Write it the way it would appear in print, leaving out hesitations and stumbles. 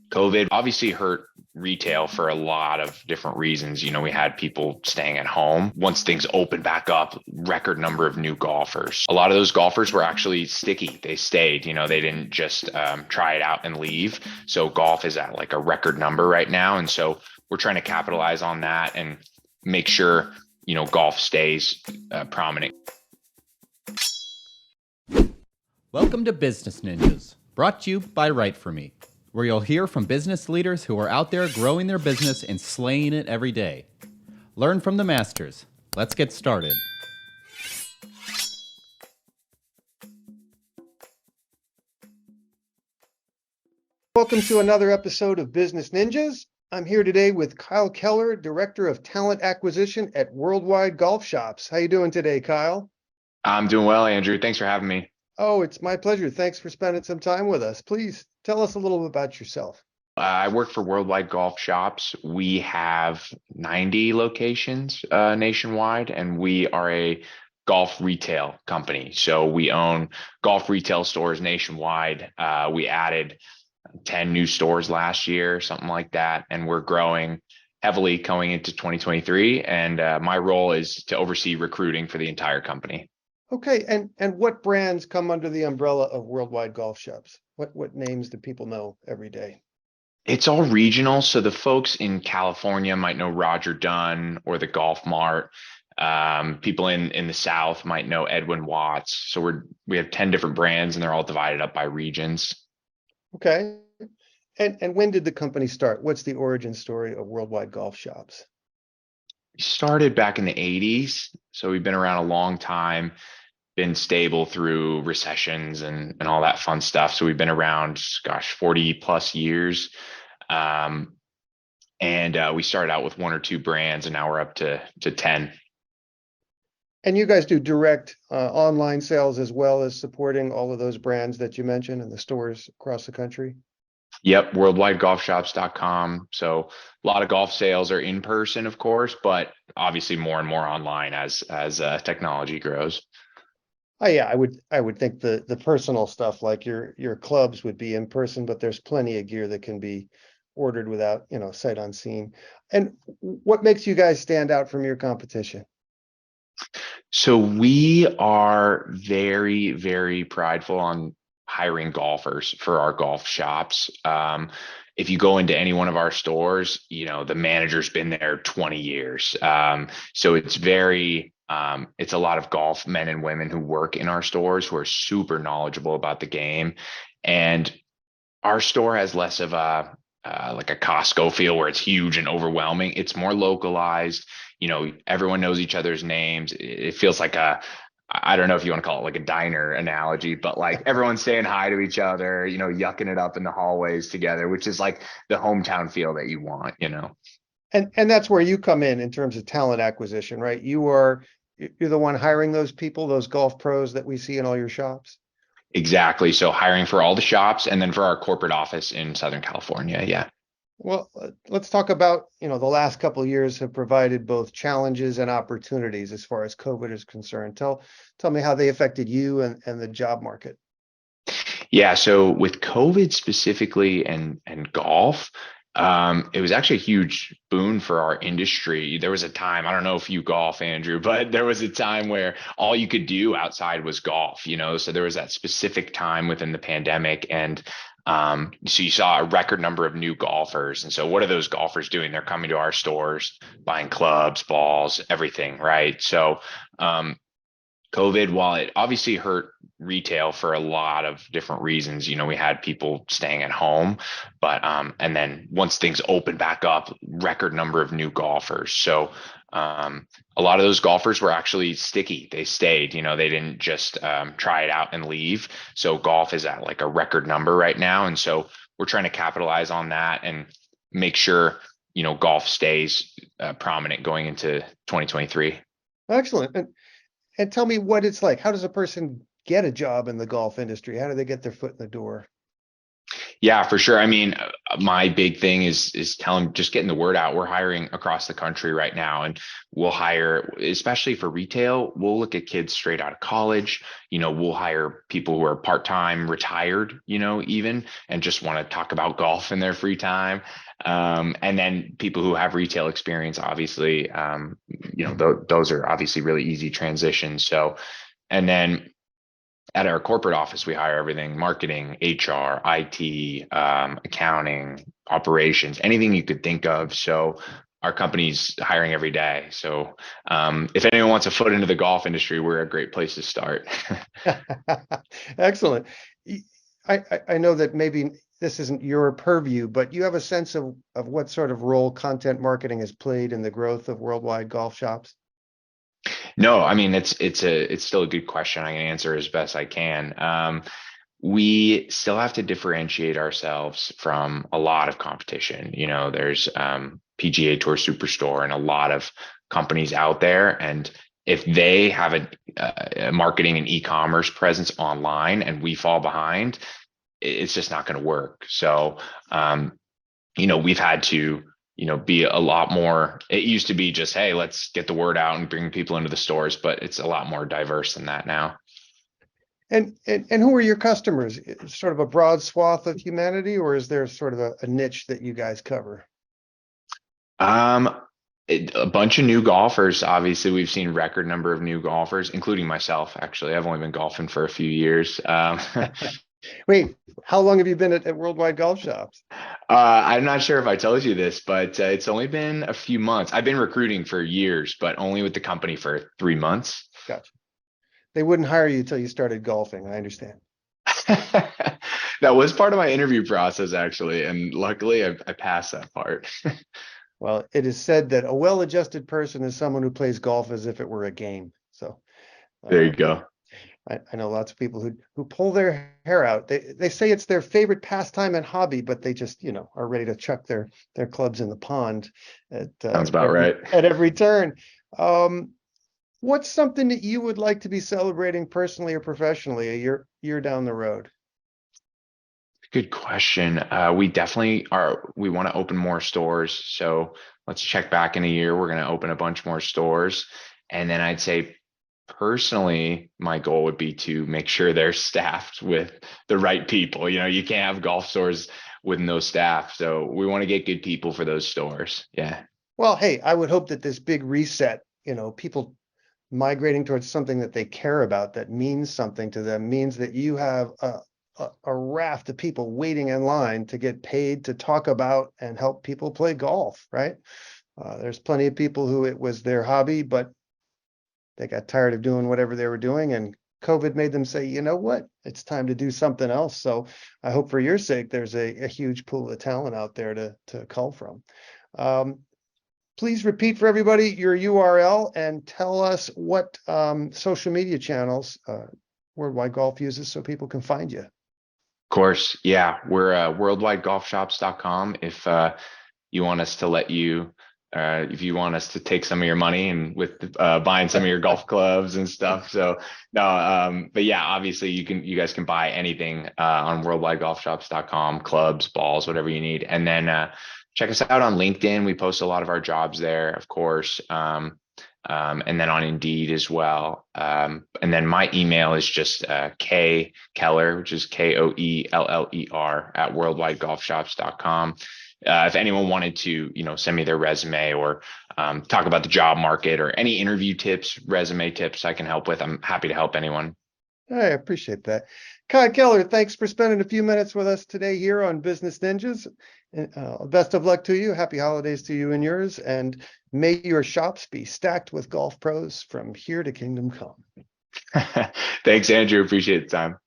COVID obviously hurt retail for a lot of different reasons. We had people staying at home. Once things opened back up, record number of new golfers. A lot of those golfers were actually sticky. They stayed, they didn't just try it out and leave. So golf is at like a record number right now. And so we're trying to capitalize on that and make sure, golf stays prominent. Welcome to Business Ninjas, brought to you by WriteForMe, where you'll hear from business leaders who are out there growing their business and slaying it every day. Learn from the masters. Let's get started. Welcome to another episode of Business Ninjas. I'm here today with Kyle Koeller, Director of Talent Acquisition at Worldwide Golf Shops. How you doing today, Kyle? I'm doing well, Andrew. Thanks for having me. Oh, it's my pleasure. Thanks for spending some time with us. Please tell us a little bit about yourself. I work for Worldwide Golf Shops. We have 90 locations nationwide, and we are a golf retail company. So we own golf retail stores nationwide. We added 10 new stores last year, something like that, and we're growing heavily going into 2023. And my role is to oversee recruiting for the entire company. Okay, and what brands come under the umbrella of Worldwide Golf Shops? What names do people know every day? It's all regional. So the folks in California might know Roger Dunn or the Golf Mart. People in the South might know Edwin Watts. So we have 10 different brands, and they're all divided up by regions. Okay, and when did the company start? What's the origin story of Worldwide Golf Shops? We started back in the 80s. So we've been around a long time. Been stable through recessions and all that fun stuff. So we've been around, 40 plus years. And we started out with one or two brands, and now we're up to 10. And you guys do direct online sales as well as supporting all of those brands that you mentioned in the stores across the country? Yep, worldwidegolfshops.com. So a lot of golf sales are in person, of course, but obviously more and more online as technology grows. Oh yeah, I would think the personal stuff like your clubs would be in person, but there's plenty of gear that can be ordered without, sight unseen. And what makes you guys stand out from your competition? So we are very, very prideful on hiring golfers for our golf shops. If you go into any one of our stores, the manager's been there 20 years. So it's it's a lot of golf men and women who work in our stores who are super knowledgeable about the game. And our store has less of like a Costco feel where it's huge and overwhelming. It's more localized. Everyone knows each other's names. It feels like I don't know if you want to call it like a diner analogy, but like everyone's saying hi to each other, yucking it up in the hallways together, which is like the hometown feel that you want. And that's where you come in terms of talent acquisition, right? You're the one hiring those people, those golf pros that we see in all your shops? Exactly. So hiring for all the shops and then for our corporate office in Southern California. Yeah. Well, let's talk about, the last couple of years have provided both challenges and opportunities as far as COVID is concerned. Tell me how they affected you and the job market. Yeah. So with COVID specifically and golf, it was actually a huge boon for our industry. There was a time, I don't know if you golf, Andrew, but there was a time where all you could do outside was golf, so there was that specific time within the pandemic. And so you saw a record number of new golfers. And so what are those golfers doing? They're coming to our stores, buying clubs, balls, everything, right? So COVID, while it obviously hurt retail for a lot of different reasons, we had people staying at home, but and then once things opened back up, record number of new golfers. So a lot of those golfers were actually sticky. They stayed, they didn't just try it out and leave. So golf is at like a record number right now. And so we're trying to capitalize on that and make sure, golf stays prominent going into 2023. Excellent. And tell me what it's like. How does a person get a job in the golf industry? How do they get their foot in the door? Yeah, for sure. I mean, my big thing is telling, just getting the word out. We're hiring across the country right now, and we'll hire, especially for retail, we'll look at kids straight out of college. We'll hire people who are part-time, retired, even, and just want to talk about golf in their free time. And then people who have retail experience, obviously, those are obviously really easy transitions. So, and then at our corporate office, we hire everything: marketing, HR, IT, accounting, operations, anything you could think of. So our company's hiring every day. So if anyone wants a foot into the golf industry, we're a great place to start. Excellent. I know that maybe this isn't your purview, but you have a sense of what sort of role content marketing has played in the growth of worldwide golf shops? No, I mean, it's still a good question. I can answer as best I can. We still have to differentiate ourselves from a lot of competition. There's PGA Tour Superstore and a lot of companies out there, and if they have a marketing and e-commerce presence online and we fall behind, it's just not going to work. So we've had to be a lot more. It used to be just, hey, let's get the word out and bring people into the stores, but it's a lot more diverse than that now. And who are your customers? Sort of a broad swath of humanity, or is there sort of a niche that you guys cover? Um, a bunch of new golfers. Obviously, we've seen record number of new golfers, including myself. Actually, I've only been golfing for a few years. Wait, how long have you been at Worldwide Golf Shops? I'm not sure if I told you this, but it's only been a few months. I've been recruiting for years, but only with the company for 3 months. Gotcha. They wouldn't hire you until you started golfing. I understand. That was part of my interview process, actually, and luckily I passed that part. Well, it is said that a well-adjusted person is someone who plays golf as if it were a game. So There you uh, go. I know lots of people who pull their hair out. They say it's their favorite pastime and hobby, but they just are ready to chuck their clubs in the pond at Sounds about right. at every turn. Um, what's something that you would like to be celebrating personally or professionally a year down the road? Good question. We definitely are. We want to open more stores. So let's check back in a year. We're going to open a bunch more stores. And then I'd say personally, my goal would be to make sure they're staffed with the right people. You can't have golf stores with no staff. So we want to get good people for those stores. Yeah. Well, hey, I would hope that this big reset, people migrating towards something that they care about, that means something to them, means that you have a raft of people waiting in line to get paid to talk about and help people play golf, right? There's plenty of people who it was their hobby, but they got tired of doing whatever they were doing, and COVID made them say, you know what, it's time to do something else. So I hope for your sake, there's a huge pool of talent out there to cull from. Um, please repeat for everybody your URL and tell us what social media channels Worldwide Golf uses so people can find you. Of course. Yeah. We're worldwidegolfshops.com. You want us to let you, if you want us to take some of your money and with buying some of your golf clubs and stuff. So no, but yeah, obviously you guys can buy anything on worldwidegolfshops.com, clubs, balls, whatever you need. And then check us out on LinkedIn. We post a lot of our jobs there, of course. And then on Indeed as well. And then my email is just K Koeller, which is KOELLER at worldwidegolfshops.com. If anyone wanted to, send me their resume or talk about the job market or any interview tips, resume tips I can help with, I'm happy to help anyone. I appreciate that. Kai Koeller, thanks for spending a few minutes with us today here on Business Ninjas. Best of luck to you. Happy holidays to you and yours. And may your shops be stacked with golf pros from here to kingdom come. Thanks, Andrew. Appreciate the time.